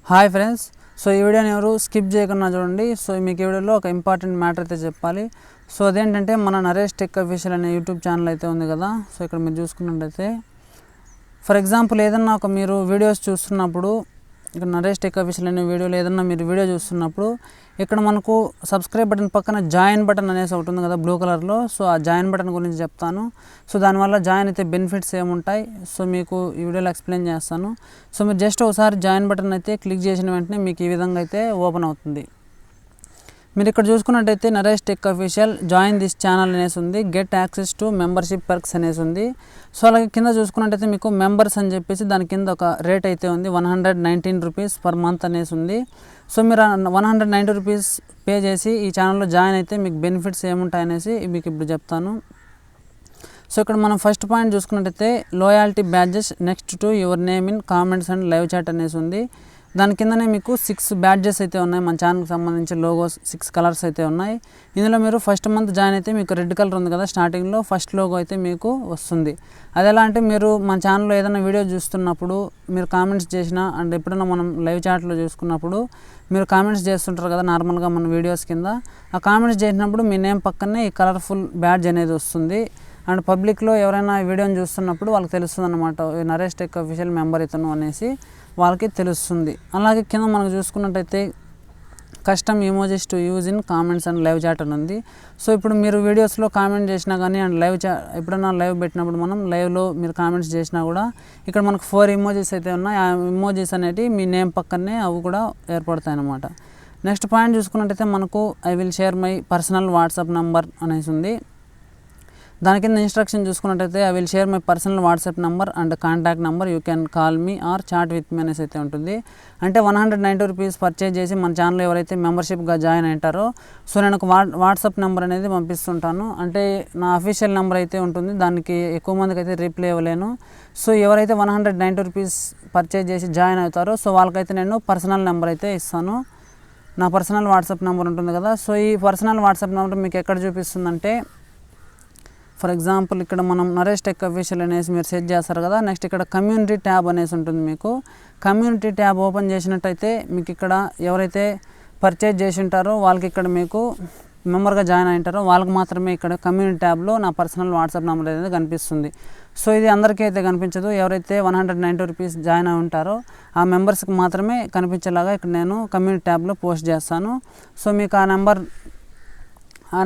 Hi friends, so ఈ వీడియోని ఎవరు స్కిప్ చేయకుండా చూడండి. సో మీకు ఈ వీడియోలో ఒక ఇంపార్టెంట్ మ్యాటర్ అయితే చెప్పాలి. సో అదేంటంటే మన నరేష్ టెక్ అఫీషియల్ అనే యూట్యూబ్ ఛానల్ అయితే ఉంది కదా. సో ఇక్కడ మీరు చూసుకున్నట్టయితే ఫర్ ఎగ్జాంపుల్ ఏదన్నా ఒక మీరు వీడియోస్ చూస్తున్నప్పుడు ఇక్కడ నరేష్ టెక్ అఫీషియల్ అనే వీడియోలో ఏదన్నా మీరు వీడియో చూస్తున్నప్పుడు ఇక్కడ మనకు సబ్స్క్రైబ్ బటన్ పక్కన జాయిన్ బటన్ అనేసి ఒకటి ఉంది కదా బ్లూ కలర్లో. సో ఆ జాయిన్ బటన్ గురించి చెప్తాను. సో దానివల్ల జాయిన్ అయితే బెనిఫిట్స్ ఏముంటాయి సో మీకు ఈ వీడియోలో ఎక్స్ప్లెయిన్ చేస్తాను. సో మీరు జస్ట్ ఒకసారి జాయిన్ బటన్ అయితే క్లిక్ చేసిన వెంటనే మీకు ఈ విధంగా అయితే ఓపెన్ అవుతుంది. మీరు ఇక్కడ చూసుకున్నట్టయితే Naresh tech official join this channel అనేసి ఉంది, get access to membership perks అనేసి ఉంది. సో అలాగే కింద చూసుకున్నట్టయితే మీకు మెంబర్స్ అని చెప్పేసి దాని కింద ఒక రేట్ అయితే ఉంది, 119 రూపీస్ పర్ మంత్ అనేసి ఉంది. సో మీరు 190 రూపీస్ పే చేసి ఈ ఛానల్లో జాయిన్ అయితే మీకు బెనిఫిట్స్ ఏముంటాయి అనేసి మీకు ఇప్పుడు చెప్తాను. సో ఇక్కడ మనం ఫస్ట్ పాయింట్ చూసుకున్నట్టయితే loyalty badges next to your name in comments and live chat అనేసి ఉంది. దాని కిందనే మీకు 6 బ్యాడ్జెస్ అయితే ఉన్నాయి. మన ఛానల్కి సంబంధించిన లోగోస్ 6 కలర్స్ అయితే ఉన్నాయి. ఇందులో మీరు ఫస్ట్ మంత్ జాయిన్ అయితే మీకు రెడ్ కలర్ ఉంది కదా, స్టార్టింగ్లో ఫస్ట్ లోగో అయితే మీకు వస్తుంది. అది ఎలా అంటే మీరు మన ఛానల్లో ఏదైనా వీడియో చూస్తున్నప్పుడు మీరు కామెంట్స్ చేసినా అండ్ ఎప్పుడైనా మనం లైవ్ చాట్లో చూసుకున్నప్పుడు మీరు కామెంట్స్ చేస్తుంటారు కదా నార్మల్గా మన వీడియోస్ కింద. ఆ కామెంట్స్ చేసినప్పుడు మీ నేమ్ పక్కనే ఈ కలర్ఫుల్ బ్యాడ్జ్ అనేది వస్తుంది. అండ్ పబ్లిక్లో ఎవరైనా వీడియోని చూస్తున్నప్పుడు వాళ్ళకి తెలుస్తుంది అనమాట, నరేష్ టెక్ అఫీషియల్ మెంబర్ ఇతను అనేసి వాళ్ళకి తెలుస్తుంది. అలాగే కింద మనకు చూసుకున్నట్టయితే custom emojis to use in comments and live chat అని ఉంది. సో ఇప్పుడు మీరు వీడియోస్లో కామెంట్ చేసినా కానీ అండ్ లైవ్ చాట్ ఎప్పుడైనా లైవ్ పెట్టినప్పుడు మనం లైవ్లో మీరు కామెంట్స్ చేసినా కూడా ఇక్కడ మనకు 4 ఇమోజెస్ అయితే ఉన్నాయి. ఆ ఇమోజెస్ అనేవి మీ నేమ్ పక్కనే అవి కూడా ఏర్పడతాయి అన్నమాట. నెక్స్ట్ పాయింట్ చూసుకున్నట్టయితే మనకు I will share my personal WhatsApp number అనేసి ఉంది. దాని కింద ఇన్స్ట్రక్షన్ చూసుకున్నట్టయితే I will share my personal WhatsApp number and contact number, you can call me or chat with me అనేసి అయితే ఉంటుంది. అంటే 190 రూపీస్ పర్చేజ్ చేసి మన ఛానల్ ఎవరైతే మెంబర్షిప్గా జాయిన్ అయింటారో సో నేను ఒక వాట్సాప్ నెంబర్ అనేది పంపిస్తుంటాను. అంటే నా అఫీషియల్ నెంబర్ అయితే ఉంటుంది, దానికి ఎక్కువ మందికి అయితే రిప్లై ఇవ్వలేను. సో ఎవరైతే 190 రూపీస్ పర్చేజ్ చేసి జాయిన్ అవుతారో సో వాళ్ళకైతే నేను పర్సనల్ నెంబర్ అయితే ఇస్తాను. నా పర్సనల్ వాట్సాప్ నెంబర్ ఉంటుంది కదా. సో ఈ పర్సనల్ వాట్సాప్ నెంబర్ మీకు ఎక్కడ చూపిస్తుందంటే ఫర్ ఎగ్జాంపుల్ ఇక్కడ మనం నరేష్ టెక్ అఫీషియల్ అనేసి మీరు సెట్ చేస్తారు కదా. నెక్స్ట్ ఇక్కడ కమ్యూనిటీ ట్యాబ్ అనేసి ఉంటుంది. మీకు కమ్యూనిటీ ట్యాబ్ ఓపెన్ చేసినట్టయితే మీకు ఇక్కడ ఎవరైతే పర్చేజ్ చేసి ఉంటారో వాళ్ళకి ఇక్కడ మీకు మెంబర్గా జాయిన్ అయింటారో వాళ్ళకి మాత్రమే ఇక్కడ కమ్యూనిటీ ట్యాబ్లో నా పర్సనల్ వాట్సాప్ నెంబర్ అనేది కనిపిస్తుంది. సో ఇది అందరికీ అయితే కనిపించదు. ఎవరైతే 190 రూపీస్ జాయిన్ అయి ఉంటారో ఆ మెంబర్స్కి మాత్రమే కనిపించేలాగా ఇక్కడ నేను కమ్యూనిటీ ట్యాబ్లో పోస్ట్ చేస్తాను. సో మీకు ఆ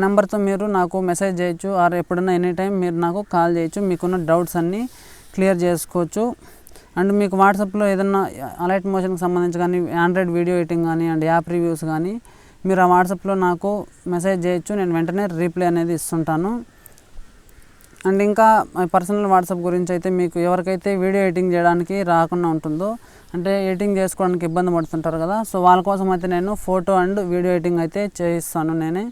నెంబర్తో మీరు నాకు మెసేజ్ చేయొచ్చు ఆర్ ఎప్పుడైనా ఎనీ టైం మీరు నాకు కాల్ చేయొచ్చు, మీకున్న డౌట్స్ అన్నీ క్లియర్ చేసుకోవచ్చు. అండ్ మీకు వాట్సాప్లో ఏదన్నా AlightMotionకి సంబంధించి కానీ ఆండ్రాయిడ్ వీడియో ఎడిటింగ్ కానీ అండ్ యాప్ రివ్యూస్ కానీ మీరు ఆ వాట్సాప్లో నాకు మెసేజ్ చేయొచ్చు, నేను వెంటనే రీప్లై అనేది ఇస్తుంటాను. అండ్ ఇంకా పర్సనల్ వాట్సాప్ గురించి అయితే మీకు ఎవరికైతే వీడియో ఎడిటింగ్ చేయడానికి రాకుండా ఉంటుందో అంటే ఎడిటింగ్ చేసుకోవడానికి ఇబ్బంది పడుతుంటారు కదా, సో వాళ్ళ కోసం అయితే నేను ఫోటో అండ్ వీడియో ఎడిటింగ్ అయితే చేయిస్తాను నేనే.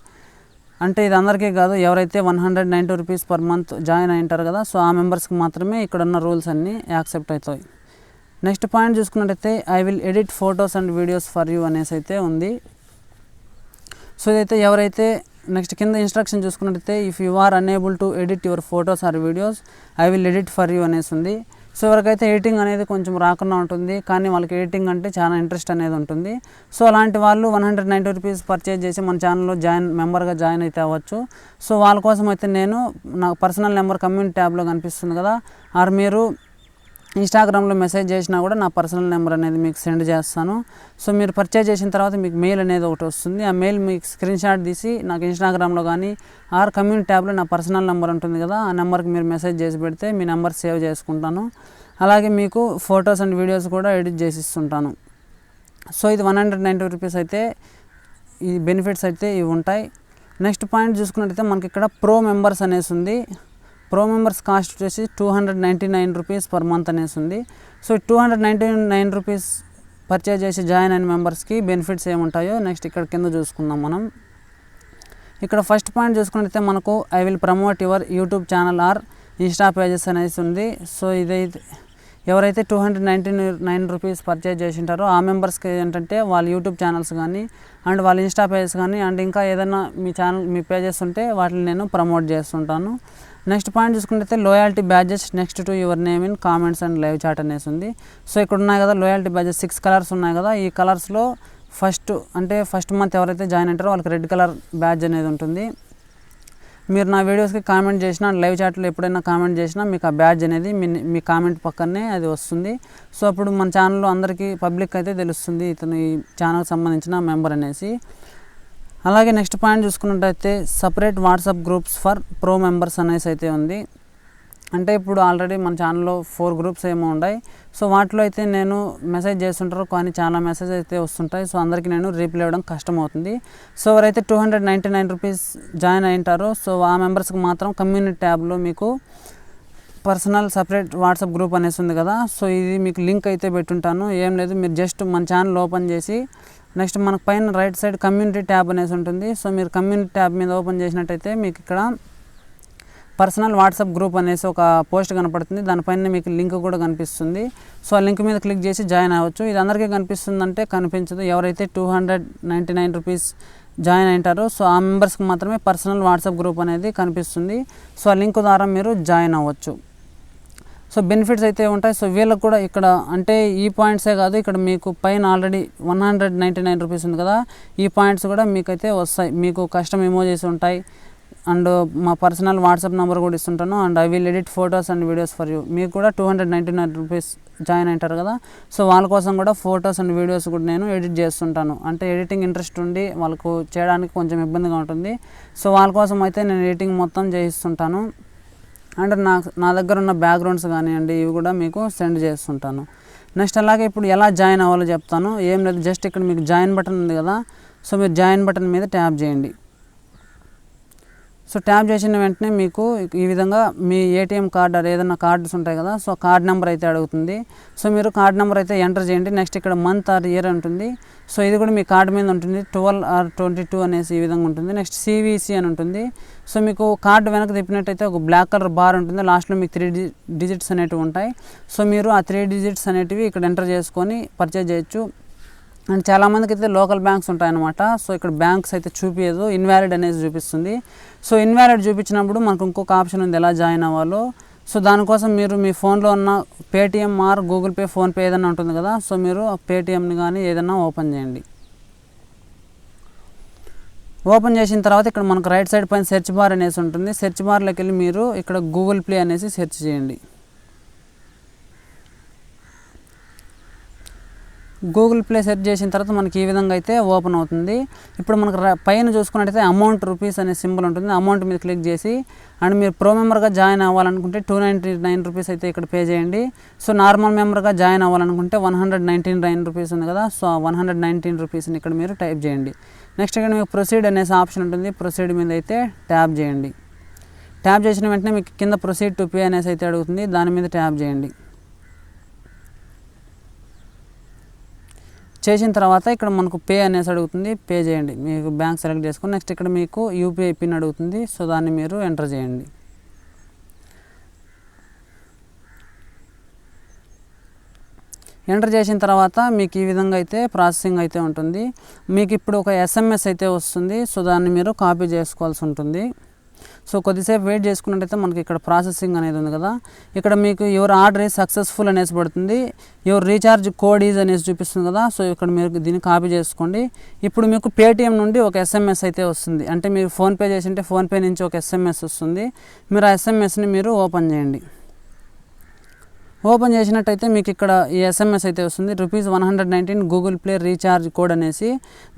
అంటే ఇది అందరికీ కాదు, ఎవరైతే 190 రూపీస్ పర్ మంత్ జాయిన్ అయింటారు కదా సో ఆ మెంబర్స్కి మాత్రమే ఇక్కడ ఉన్న రూల్స్ అన్నీ యాక్సెప్ట్ అవుతాయి. నెక్స్ట్ పాయింట్ చూసుకున్నట్టయితే I will edit photos and videos for you అనేసి అయితే ఉంది. సో ఇదైతే ఎవరైతే నెక్స్ట్ కింద ఇన్స్ట్రక్షన్ చూసుకున్నట్టయితే if you are unable to edit your photos or videos I will edit for you అనేసి ఉంది. సో ఎవరికైతే ఎడిటింగ్ అనేది కొంచెం రాకుండా ఉంటుంది కానీ వాళ్ళకి ఎడిటింగ్ అంటే చాలా ఇంట్రెస్ట్ అనేది ఉంటుంది, సో అలాంటి వాళ్ళు 190 రూపీస్ పర్చేజ్ చేసి మన ఛానల్లో మెంబర్గా జాయిన్ అయితే అవ్వచ్చు. సో వాళ్ళ కోసం అయితే నేను నా పర్సనల్ నెంబర్ కమ్యూనిటీ ట్యాబ్లో కనిపిస్తుంది కదా, ఆర్ మీరు ఇన్స్టాగ్రామ్లో మెసేజ్ చేసినా కూడా నా పర్సనల్ నెంబర్ అనేది మీకు సెండ్ చేస్తాను. సో మీరు పర్చేజ్ చేసిన తర్వాత మీకు మెయిల్ అనేది ఒకటి వస్తుంది. ఆ మెయిల్ మీకు స్క్రీన్ షాట్ తీసి నాకు ఇన్స్టాగ్రామ్లో కానీ ఆర్ కమ్యూనిటీ ట్యాబ్లో నా పర్సనల్ నెంబర్ ఉంటుంది కదా ఆ నెంబర్కి మీరు మెసేజ్ చేసి పెడితే మీ నెంబర్ సేవ్ చేసుకుంటాను. అలాగే మీకు ఫొటోస్ అండ్ వీడియోస్ కూడా ఎడిట్ చేసి ఇస్తుంటాను. సో ఇది 190 రూపీస్ అయితే ఈ బెనిఫిట్స్ అయితే ఇవి ఉంటాయి. నెక్స్ట్ పాయింట్ చూసుకున్నట్టయితే మనకి ఇక్కడ ప్రో మెంబర్స్ అనేసి ఉంది. ప్రో మెంబర్స్ కాస్ట్ వచ్చేసి 299 రూపీస్ పర్ మంత్ అనేసి ఉంది. సో 299 రూపీస్ పర్చేజ్ చేసి జాయిన్ అయిన మెంబర్స్కి బెనిఫిట్స్ ఏముంటాయో నెక్స్ట్ ఇక్కడ కింద చూసుకుందాం మనం. ఇక్కడ ఫస్ట్ పాయింట్ చూసుకున్నట్టయితే మనకు I will promote your YouTube channel or Insta pages అనేసి ఉంది. సో ఎవరైతే 299 రూపీస్ పర్చేజ్ చేసి ఉంటారో ఆ మెంబర్స్కి ఏంటంటే వాళ్ళ యూట్యూబ్ ఛానల్స్ కానీ అండ్ వాళ్ళ ఇన్స్టా పేజెస్ కానీ అండ్ ఇంకా ఏదైనా మీ పేజెస్ ఉంటే వాటిని నేను ప్రమోట్ చేస్తుంటాను. నెక్స్ట్ పాయింట్ చూసుకుంటే loyalty badges next to your name in comments and live chat అనేసి ఉంది. సో ఇక్కడ ఉన్నాయి కదా లాయల్టీ బ్యాడ్జెస్ 6 కలర్స్ ఉన్నాయి కదా. ఈ కలర్స్లో ఫస్ట్ మంత్ ఎవరైతే జాయిన్ అంటారో వాళ్ళకి రెడ్ కలర్ బ్యాడ్జ్ అనేది ఉంటుంది. మీరు నా వీడియోస్కి కామెంట్ చేసినా లైవ్ చాట్లో ఎప్పుడైనా కామెంట్ చేసినా మీకు ఆ బ్యాడ్జ్ అనేది మీ కామెంట్ పక్కనే అది వస్తుంది. సో అప్పుడు మన ఛానల్లో అందరికీ పబ్లిక్ అయితే తెలుస్తుంది ఇతను ఈ ఛానల్కి సంబంధించిన మెంబర్ అనేసి. అలాగే నెక్స్ట్ పాయింట్ చూసుకున్నట్టయితే separate WhatsApp groups for pro members అనేసి అయితే ఉంది. అంటే ఇప్పుడు ఆల్రెడీ మన ఛానల్లో 4 గ్రూప్స్ ఏమో ఉన్నాయి. సో వాటిలో అయితే నేను మెసేజ్ చేస్తుంటారు కానీ చాలా మెసేజ్ అయితే వస్తుంటాయి. సో అందరికీ నేను రీప్లై ఇవ్వడం కష్టం అవుతుంది. సో ఎవరైతే 299 రూపీస్ జాయిన్ అయ్యింటారో సో ఆ మెంబర్స్కి మాత్రం కమ్యూనిటీ ట్యాబ్లో మీకు పర్సనల్ సపరేట్ వాట్సాప్ గ్రూప్ అనేసి ఉంది కదా. సో ఇది మీకు లింక్ అయితే పెట్టుంటాను. ఏం లేదు, మీరు జస్ట్ మన ఛానల్ ఓపెన్ చేసి నెక్స్ట్ మనకు పైన రైట్ సైడ్ కమ్యూనిటీ ట్యాబ్ అనేసి ఉంటుంది. సో మీరు కమ్యూనిటీ ట్యాబ్ మీద ఓపెన్ చేసినట్టయితే మీకు ఇక్కడ పర్సనల్ వాట్సాప్ గ్రూప్ అనేసి ఒక పోస్ట్ కనపడుతుంది. దానిపైన మీకు లింక్ కూడా కనిపిస్తుంది. సో ఆ లింక్ మీద క్లిక్ చేసి జాయిన్ అవ్వచ్చు. ఇది అందరికీ కనిపిస్తుందంటే కనిపించదు. ఎవరైతే 299 రూపీస్ జాయిన్ అయింటారో సో ఆ మెంబర్స్కి మాత్రమే పర్సనల్ వాట్సాప్ గ్రూప్ అనేది కనిపిస్తుంది. సో ఆ లింక్ ద్వారా మీరు జాయిన్ అవ్వచ్చు. సో బెనిఫిట్స్ అయితే ఉంటాయి. సో వీళ్ళకి కూడా ఇక్కడ అంటే ఈ పాయింట్సే కాదు, ఇక్కడ మీకు పైన ఆల్రెడీ 199 రూపీస్ ఉంది కదా, ఈ పాయింట్స్ కూడా మీకైతే వస్తాయి. మీకు కస్టమ్ ఎమోజీస్ ఉంటాయి అండ్ మా పర్సనల్ వాట్సాప్ నెంబర్ కూడా ఇస్తుంటాను and I will edit photos and videos for you. మీకు కూడా 299 రూపీస్ జాయిన్ అయింటారు కదా. సో వాళ్ళ కోసం కూడా ఫొటోస్ అండ్ వీడియోస్ కూడా నేను ఎడిట్ చేస్తుంటాను. అంటే ఎడిటింగ్ ఇంట్రెస్ట్ ఉండి వాళ్ళకు చేయడానికి కొంచెం ఇబ్బందిగా ఉంటుంది. సో వాళ్ళ కోసం అయితే నేను ఎడిటింగ్ మొత్తం చేయిస్తుంటాను అండ్ నా దగ్గర ఉన్న బ్యాక్గ్రౌండ్స్ కానివ్వండి ఇవి కూడా మీకు సెండ్ చేస్తుంటాను. నెక్స్ట్ అలాగే ఇప్పుడు ఎలా జాయిన్ అవ్వాలో చెప్తాను. ఏం లేదు, జస్ట్ ఇక్కడ మీకు జాయిన్ బటన్ ఉంది కదా. సో మీరు జాయిన్ బటన్ మీద ట్యాప్ చేయండి. సో ట్యాప్ చేసిన వెంటనే మీకు ఈ విధంగా మీ ఏటీఎం కార్డ్ ఏదైనా కార్డ్స్ ఉంటాయి కదా. సో కార్డ్ నెంబర్ అయితే అడుగుతుంది. సో మీరు కార్డ్ నెంబర్ అయితే ఎంటర్ చేయండి. నెక్స్ట్ ఇక్కడ మంత్ ఆర్ ఇయర్ ఉంటుంది. సో ఇది కూడా మీ కార్డు మీద ఉంటుంది. 12 or 22 అనేసి ఈ విధంగా ఉంటుంది. నెక్స్ట్ CVC అని ఉంటుంది. సో మీకు కార్డు వెనక తిప్పినట్టయితే ఒక బ్లాక్ కలర్ బార్ ఉంటుంది. లాస్ట్లో మీకు 3 డిజిట్స్ అనేటివి ఉంటాయి. సో మీరు ఆ 3 డిజిట్స్ అనేటివి ఇక్కడ ఎంటర్ చేసుకొని పర్చేజ్ చేయొచ్చు. అండ్ చాలామందికి అయితే లోకల్ బ్యాంక్స్ ఉంటాయన్నమాట. సో ఇక్కడ బ్యాంక్స్ అయితే చూపించదు, ఇన్వాలిడ్ అనేది చూపిస్తుంది. సో ఇన్వాలిడ్ చూపించినప్పుడు మనకు ఇంకొక ఆప్షన్ ఉంది ఎలా జాయిన్ అవ్వాలో. సో దానికోసం మీరు మీ ఫోన్లో ఉన్న Paytm are Google pay, PhonePe ఏదైనా ఉంటుంది కదా. సో మీరు ఆ పేటిఎంని కానీ ఏదైనా ఓపెన్ చేయండి. ఓపెన్ చేసిన తర్వాత ఇక్కడ మనకు రైట్ సైడ్ పైన సెర్చ్ బార్ అనేసి ఉంటుంది. సెర్చ్ బార్లోకి వెళ్ళి మీరు ఇక్కడ గూగుల్ ప్లే అనేసి సెర్చ్ చేయండి. గూగుల్ ప్లే సెర్చ్ చేసిన తర్వాత మనకి ఈ విధంగా అయితే ఓపెన్ అవుతుంది. ఇప్పుడు మనకు పైన చూసుకున్నట్టయితే అమౌంట్ రూపీస్ అనే సింబల్ ఉంటుంది. అమౌంట్ మీద క్లిక్ చేసి అండ్ మీరు ప్రో మెంబర్గా జాయిన్ అవ్వాలనుకుంటే 299 రూపీస్ అయితే ఇక్కడ పే చేయండి. సో నార్మల్ మెంబర్గా జాయిన్ అవ్వాలనుకుంటే 199 రూపీస్ ఉంది కదా. సో 119 రూపీస్ని ఇక్కడ మీరు టైప్ చేయండి. నెక్స్ట్ ఇక్కడ మీకు ప్రొసీడ్ అనేసి ఆప్షన్ ఉంటుంది. ప్రొసీడ్ మీద అయితే ట్యాప్ చేయండి. ట్యాప్ చేసిన వెంటనే మీకు కింద ప్రొసీడ్ టు పే అనేసి అయితే అడుగుతుంది. దాని మీద ట్యాప్ చేయండి. చేసిన తర్వాత ఇక్కడ మనకు పే అనేసి అడుగుతుంది. పే చేయండి. మీకు బ్యాంక్ సెలెక్ట్ చేసుకొని నెక్స్ట్ ఇక్కడ మీకు యూపీఐ పిన్ అడుగుతుంది. సో దాన్ని మీరు ఎంటర్ చేయండి. ఎంటర్ చేసిన తర్వాత మీకు ఈ విధంగా అయితే ప్రాసెసింగ్ అయితే ఉంటుంది. మీకు ఇప్పుడు ఒక SMS అయితే వస్తుంది. సో దాన్ని మీరు కాపీ చేసుకోవాల్సి ఉంటుంది. సో కొద్దిసేపు వెయిట్ చేసుకున్నట్టయితే మనకి ఇక్కడ ప్రాసెసింగ్ అనేది ఉంది కదా. ఇక్కడ మీకు యువర్ ఆర్డర్ ఈజ్ సక్సెస్ఫుల్ అనేసి పడుతుంది. యువర్ రీఛార్జ్ కోడ్ ఈజ్ అనేసి చూపిస్తుంది కదా. సో ఇక్కడ మీరు దీన్ని కాపీ చేసుకోండి. ఇప్పుడు మీకు పేటిఎం నుండి ఒక SMS అయితే వస్తుంది. అంటే మీరు ఫోన్పే చేసింటే ఫోన్పే నుంచి ఒక SMS వస్తుంది. మీరు ఆ SMSని మీరు ఓపెన్ చేయండి. ఓపెన్ చేసినట్టయితే మీకు ఇక్కడ ఈ SMS అయితే వస్తుంది. ₹119 గూగుల్ ప్లే రీఛార్జ్ కోడ్ అనేసి.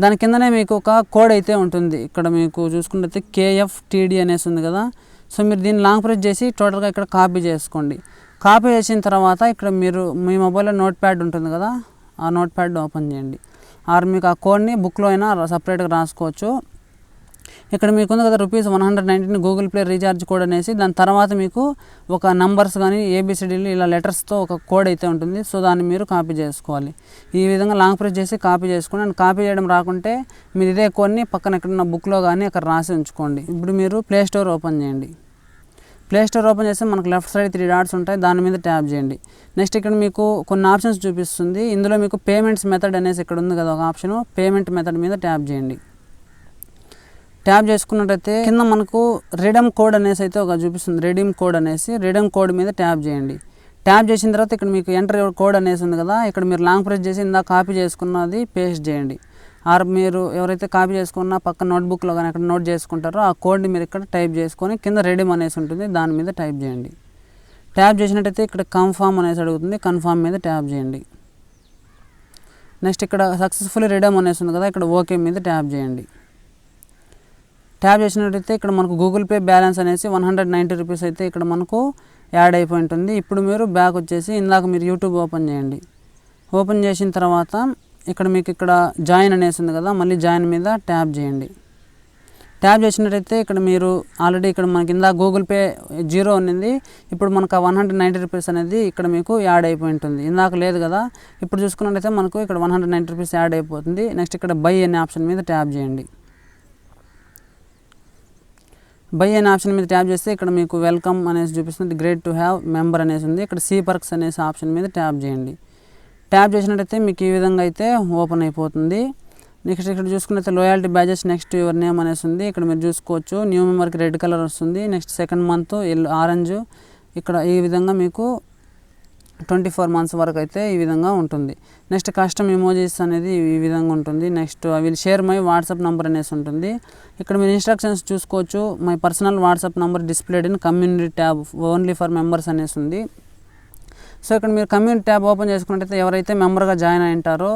దాని కిందనే మీకు ఒక కోడ్ అయితే ఉంటుంది. ఇక్కడ మీకు చూసుకుంటే KFTD అనేసి ఉంది కదా. సో మీరు దీన్ని లాంగ్ ప్రెస్ చేసి టోటల్గా ఇక్కడ కాపీ చేసుకోండి. కాపీ చేసిన తర్వాత ఇక్కడ మీరు మీ మొబైల్లో నోట్ ప్యాడ్ ఉంటుంది కదా, ఆ నోట్ ప్యాడ్ ఓపెన్ చేయండి. ఆర్ మీకు ఆ కోడ్ని బుక్లో అయినా సపరేట్గా రాసుకోవచ్చు. ఇక్కడ మీకు ఉంది కదా ₹119 గూగుల్ ప్లే రీఛార్జ్ కోడ్ అనేసి. దాని తర్వాత మీకు ఒక నంబర్స్ కానీ ABCDలు ఇలా లెటర్స్తో ఒక కోడ్ అయితే ఉంటుంది. సో దాన్ని మీరు కాపీ చేసుకోవాలి. ఈ విధంగా లాంగ్ ప్రెస్ చేసి కాపీ చేసుకోండి. అండ్ కాపీ చేయడం రాకుంటే మీరు ఇదే కోడ్ని పక్కన ఎక్కడున్న బుక్లో కానీ అక్కడ రాసి ఉంచుకోండి. ఇప్పుడు మీరు ప్లే స్టోర్ ఓపెన్ చేయండి. ప్లే స్టోర్ ఓపెన్ చేస్తే మనకు లెఫ్ట్ సైడ్ 3 డాట్స్ ఉంటాయి, దాని మీద ట్యాప్ చేయండి. నెక్స్ట్ ఇక్కడ మీకు కొన్ని ఆప్షన్స్ చూపిస్తుంది. ఇందులో మీకు పేమెంట్స్ మెథడ్ అనేసి ఇక్కడ ఉంది కదా ఒక ఆప్షన్, పేమెంట్ మెథడ్ మీద ట్యాప్ చేయండి. ట్యాప్ చేసుకున్నట్టయితే కింద మనకు రిడమ్ కోడ్ అనేసి అయితే ఒక చూపిస్తుంది, రిడీమ్ కోడ్ అనేసి. రిడమ్ కోడ్ మీద ట్యాప్ చేయండి. ట్యాప్ చేసిన తర్వాత ఇక్కడ మీకు ఎంటర్ కోడ్ అనేసి ఉంది కదా, ఇక్కడ మీరు లాంగ్ ప్రెస్ చేసి ఇందాక కాపీ చేసుకున్నది పేస్ట్ చేయండి. ఆర్ మీరు ఎవరైతే కాపీ చేసుకున్నా పక్క నోట్బుక్లో కానీ అక్కడ నోట్ చేసుకుంటారో ఆ కోడ్ని మీరు ఇక్కడ టైప్ చేసుకొని కింద రెడీమ్ అనేసి ఉంటుంది, దాని మీద టైప్ చేయండి. ట్యాప్ చేసినట్టయితే ఇక్కడ కన్ఫర్మ్ అనేసి అడుగుతుంది, కన్ఫర్మ్ మీద ట్యాప్ చేయండి. నెక్స్ట్ ఇక్కడ సక్సెస్ఫుల్లీ రిడీమ్ అనేసి ఉంది కదా, ఇక్కడ ఓకే మీద ట్యాప్ చేయండి. ట్యాప్ చేసినట్టయితే ఇక్కడ మనకు గూగుల్ పే బ్యాలెన్స్ అనేసి 190 రూపీస్ అయితే ఇక్కడ మనకు యాడ్ అయిపోయి ఉంటుంది. ఇప్పుడు మీరు బ్యాక్ వచ్చేసి ఇందాక మీరు యూట్యూబ్ ఓపెన్ చేయండి. ఓపెన్ చేసిన తర్వాత ఇక్కడ మీకు ఇక్కడ జాయిన్ అనేసి ఉంది కదా, మళ్ళీ జాయిన్ మీద ట్యాప్ చేయండి. ట్యాప్ చేసినట్టయితే ఇక్కడ మీరు ఆల్రెడీ ఇక్కడ మనకి ఇందాక గూగుల్ పే 0 ఉన్నింది, ఇప్పుడు మనకు ఆ 190 రూపీస్ అనేది ఇక్కడ మీకు యాడ్ అయిపోయి ఉంటుంది. ఇందాక లేదు కదా, ఇప్పుడు చూసుకున్నట్టయితే మనకు ఇక్కడ 190 రూపీస్ యాడ్ అయిపోతుంది. నెక్స్ట్ ఇక్కడ బై అనే ఆప్షన్ మీద ట్యాప్ చేయండి. బై అనే ఆప్షన్ మీద ట్యాప్ చేస్తే ఇక్కడ మీకు వెల్కమ్ అనేసి చూపిస్తుంది, గ్రేట్ టు హ్యావ్ మెంబర్ అనేసి ఉంది. ఇక్కడ సి పర్క్స్ అనేసి ఆప్షన్ మీద ట్యాప్ చేయండి. ట్యాప్ చేసినట్టయితే మీకు ఈ విధంగా అయితే ఓపెన్ అయిపోతుంది. నెక్స్ట్ ఇక్కడ చూసుకున్నట్లయితే loyalty batches next your name అనేసి ఉంది, ఇక్కడ మీరు చూసుకోవచ్చు. న్యూ మెంబర్కి రెడ్ కలర్ వస్తుంది. నెక్స్ట్ సెకండ్ మంత్ ఆరెంజ్, ఇక్కడ ఈ విధంగా మీకు 24 మంత్స్ వరకు అయితే ఈ విధంగా ఉంటుంది. నెక్స్ట్ కస్టమ్ ఎమోజీస్ అనేది ఈ విధంగా ఉంటుంది. Next I will share my WhatsApp number అనేసి ఉంటుంది. ఇక్కడ మీరు ఇన్స్ట్రక్షన్స్ చూసుకోవచ్చు. My personal WhatsApp number displayed in community tab only for members అనేసి ఉంది. సో ఇక్కడ మీరు కమ్యూనిటీ ట్యాబ్ ఓపెన్ చేసుకున్నట్టయితే ఎవరైతే మెంబర్గా జాయిన్ అయి ఉంటారో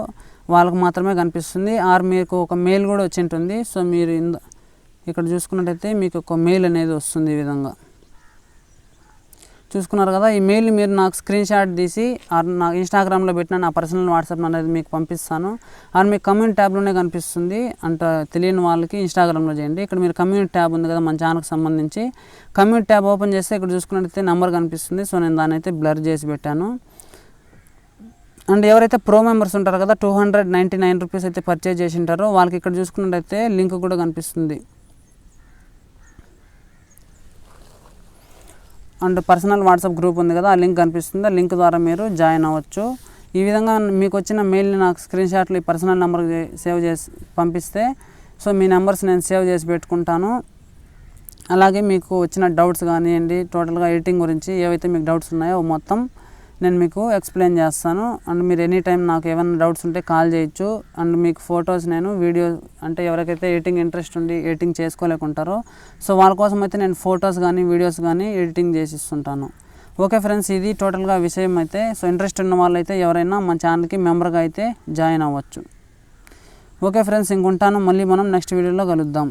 వాళ్ళకు మాత్రమే కనిపిస్తుంది. ఆర్ మీకు ఒక మెయిల్ కూడా వచ్చి ఉంటుంది. సో మీరు ఇక్కడ చూసుకున్నట్టయితే మీకు ఒక మెయిల్ అనేది వస్తుంది. ఈ విధంగా చూసుకున్నారు కదా, ఈ మెయిల్ని మీరు నాకు స్క్రీన్ షాట్ తీసి నా ఇన్స్టాగ్రామ్లో పెట్టిన నా పర్సనల్ వాట్సాప్ అనేది మీకు పంపిస్తాను. అది మీకు కమ్యూనిటీ ట్యాబ్లోనే కనిపిస్తుంది. అంటే తెలియని వాళ్ళకి ఇన్స్టాగ్రామ్లో చేయండి. ఇక్కడ మీరు కమ్యూనిటీ ట్యాబ్ ఉంది కదా మన ఛానల్కి సంబంధించి, కమ్యూనిటీ ట్యాబ్ ఓపెన్ చేస్తే ఇక్కడ చూసుకున్నట్టయితే నెంబర్ కనిపిస్తుంది. సో నేను దాన్ని అయితే బ్లర్ చేసి పెట్టాను. అండ్ ఎవరైతే ప్రో మెంబర్స్ ఉంటారో కదా 299 రూపీస్ అయితే పర్చేజ్ చేసి ఉంటారో వాళ్ళకి ఇక్కడ చూసుకున్నట్టయితే లింక్ కూడా కనిపిస్తుంది. అండ్ పర్సనల్ వాట్సాప్ గ్రూప్ ఉంది కదా, ఆ లింక్ కనిపిస్తుంది. ఆ లింక్ ద్వారా మీరు జాయిన్ అవ్వచ్చు. ఈ విధంగా మీకు వచ్చిన మెయిల్ని నాకు స్క్రీన్ షాట్లు ఈ పర్సనల్ నెంబర్కి సేవ్ చేసి పంపిస్తే సో మీ నెంబర్స్ నేను సేవ్ చేసి పెట్టుకుంటాను. అలాగే మీకు వచ్చిన డౌట్స్ కానివ్వండి, టోటల్గా ఎడిటింగ్ గురించి ఏవైతే మీకు డౌట్స్ ఉన్నాయో మొత్తం నేను మీకు ఎక్స్ప్లెయిన్ చేస్తాను. అండ్ మీరు ఎనీ టైం నాకు ఏమైనా డౌట్స్ ఉంటే కాల్ చేయొచ్చు. అండ్ మీకు ఫొటోస్ నేను వీడియో అంటే ఎవరికైతే ఎడిటింగ్ ఇంట్రెస్ట్ ఉండి ఎడిటింగ్ చేసుకోలేకుంటారో సో వాళ్ళ కోసం అయితే నేను ఫొటోస్ కానీ వీడియోస్ కానీ ఎడిటింగ్ చేసి ఇస్తుంటాను. ఓకే ఫ్రెండ్స్, ఇది టోటల్గా విషయం అయితే. సో ఇంట్రెస్ట్ ఉన్న వాళ్ళైతే ఎవరైనా మన ఛానల్కి మెంబర్గా అయితే జాయిన్ అవ్వచ్చు. ఓకే ఫ్రెండ్స్, ఇంకుంటాను. మళ్ళీ మనం నెక్స్ట్ వీడియోలో కలుద్దాం.